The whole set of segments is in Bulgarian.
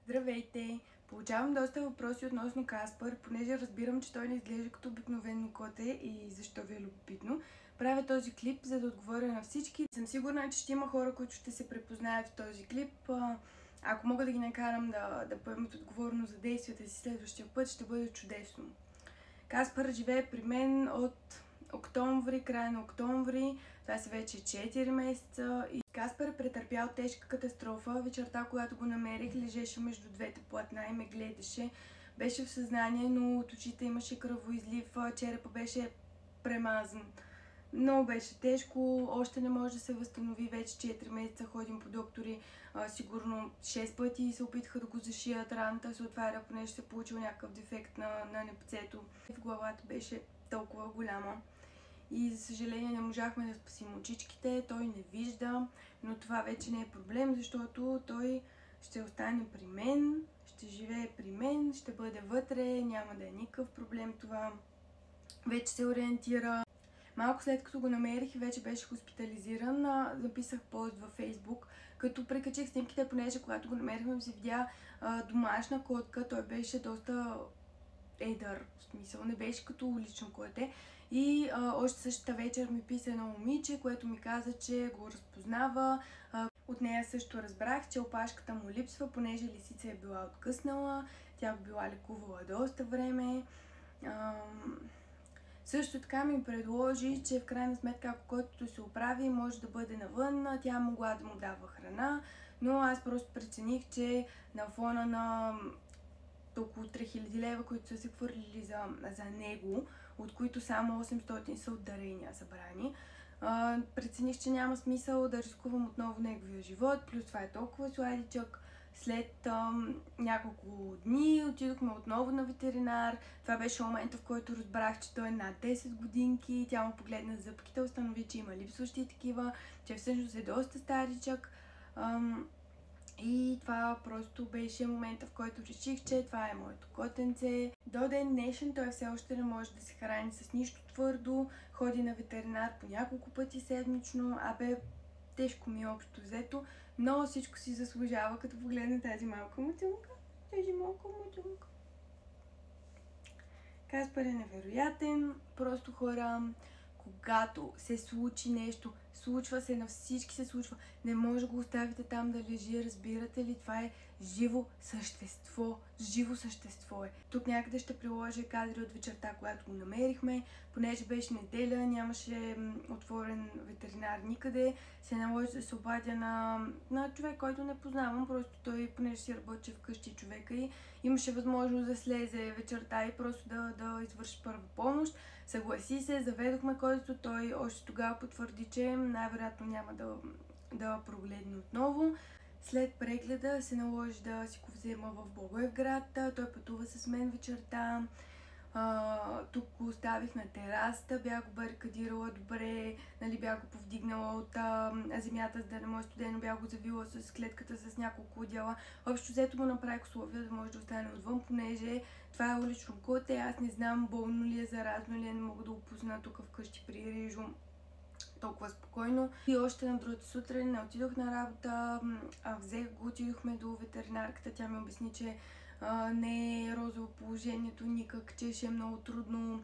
Здравейте! Получавам доста въпроси относно Каспар, понеже разбирам, че той не изглежда като обикновено коте и защо ви е любопитно. Правя този клип, за да отговоря на всички. Съм сигурна, че ще има хора, които ще се препознаят в този клип. Ако мога да ги накарам да поемат отговорност за действията си следващия път, ще бъде чудесно. Каспар живее при мен от октомври, края на октомври. Това са вече 4 месеца. И Каспар е претърпял тежка катастрофа. Вечерта, когато го намерих, лежеше между двете платна и ме гледаше. Беше в съзнание, но от очите имаше кръвоизлив, черепа беше премазан. Много беше тежко, още не може да се възстанови, вече 4 месеца ходим по доктори, сигурно 6 пъти се опитаха да го зашият, раната се отваря, понеже се получил някакъв дефект на непцето. В главата беше толкова голяма и за съжаление не можахме да спасим очичките, той не вижда, но това вече не е проблем, защото той ще остане при мен, ще живее при мен, ще бъде вътре, няма да е никакъв проблем това. Вече се ориентира. Малко след като го намерих и вече беше хоспитализиран, записах пост във Фейсбук, като прекачих снимките, понеже когато го намерихме се видя домашна котка, той беше доста едър, в смисъл не беше като улично коте. И още същата вечер ми писа едно момиче, което ми каза, че го разпознава. От нея също разбрах, че опашката му липсва, понеже лисица е била откъснала, тя го била лекувала доста време. Също така ми предложи, че в крайна сметка, ако котото се оправи, може да бъде навън, тя могла да му дава храна, но аз просто прецених, че на фона на около 3000 лева, които са се хвърлили за него, от които само 800 са от дарения събрани, прецених, че няма смисъл да рискувам отново неговия живот, плюс това е толкова сладичък. След няколко дни отидохме отново на ветеринар. Това беше момента, в който разбрах, че той е над 10 годинки. Тя му погледна зъбките, установи, че има липсващи такива, че всъщност е доста старичък. И това просто беше момента, в който реших, че това е моето котенце. До ден днешен той все още не може да се храни с нищо твърдо, ходи на ветеринар по няколко пъти седмично, тежко ми е общо взето, но всичко си заслужава, като погледна тази малка мутюнка. Тази малка мутюнка. Каспар е невероятен, просто хора, когато се случи нещо, случва се, на всички се случва, не може да го оставите там да лежи, разбирате ли? Това е живо същество е. Тук някъде ще приложа кадри от вечерта, когато го намерихме, понеже беше неделя, нямаше отворен ветеринар никъде, се наложи да се обадя на човек, който не познавам, просто той, понеже си работи вкъщи човека и имаше възможност да слезе вечерта и просто да извърши първа помощ. Съгласи се, заведохме който той още тогава потвърди, че най-вероятно няма да прогледне отново. След прегледа се наложи да си го взема в Благоевград. Той пътува с мен вечерта. Тук го оставих на терасата, бях го барикадирала добре, бях го повдигнала от земята, за да не може студено, бях го завила с клетката с няколко одеяла. Общо взето му направих условия да може да остане отвън, понеже това е улично коте, аз не знам болно ли е, заразно ли е, не мога да го пусна тук вкъщи при Рижо толкова спокойно. И още на другата сутрин не отидох на работа, взех го, отидохме до ветеринарката, тя ми обясни, че не е розово положението никак, че ще е много трудно.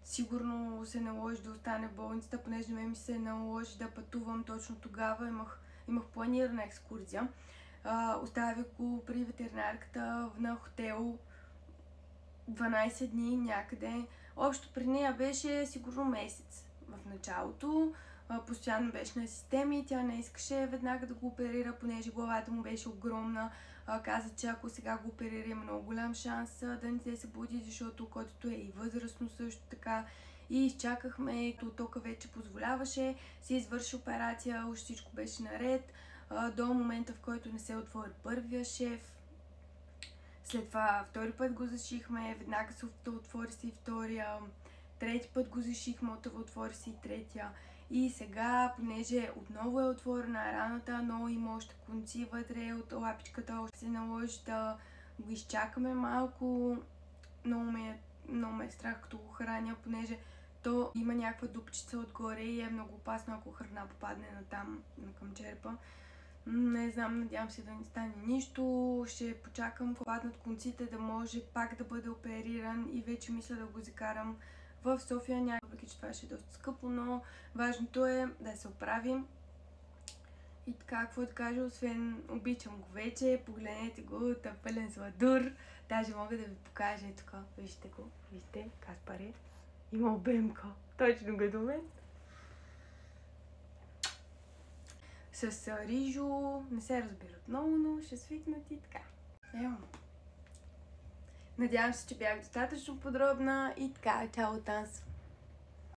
Сигурно се наложи да остане в болницата, понеже ми се наложи да пътувам точно тогава. Имах планирана екскурзия. Оставих го при ветеринарката на хотел 12 дни някъде. Общо при нея беше сигурно месец в началото. Постоянно беше на системи, тя не искаше веднага да го оперира, понеже главата му беше огромна. Каза, че ако сега го оперира има много голям шанс да не се събуди, защото котето е и възрастно също така. И изчакахме, тока вече позволяваше, се извърши операция, уж всичко беше наред, до момента, в който не се отвори първия шеф. След това втори път го зашихме, веднага се отвори си и втория, трети път го зашихме, отвори си и третия. И сега, понеже отново е отворена раната, но има още конци вътре от лапичката, още се наложи да го изчакаме малко. Много ме е страх, като го храня, понеже то има някаква дупчица отгоре и е много опасно, ако храна попадне натам, към черепа. Не знам, надявам се да не стане нищо. Ще почакам, когато паднат конците, да може пак да бъде опериран и вече мисля да го закарам в София. Няма, въпреки че това ще е доста скъпо, но важното е да се оправим. И така, какво да кажа, освен обичам го вече, погледнете го, тъпълен сладур. Даже мога да ви покажа, тук, вижте го, вижте, Каспаре. Има обемка, точно го до мен. С рижо, не се разбират много, но ще свикнат и така. Ево. Надявам се, че бях достатъчно подробна и така, чао танц!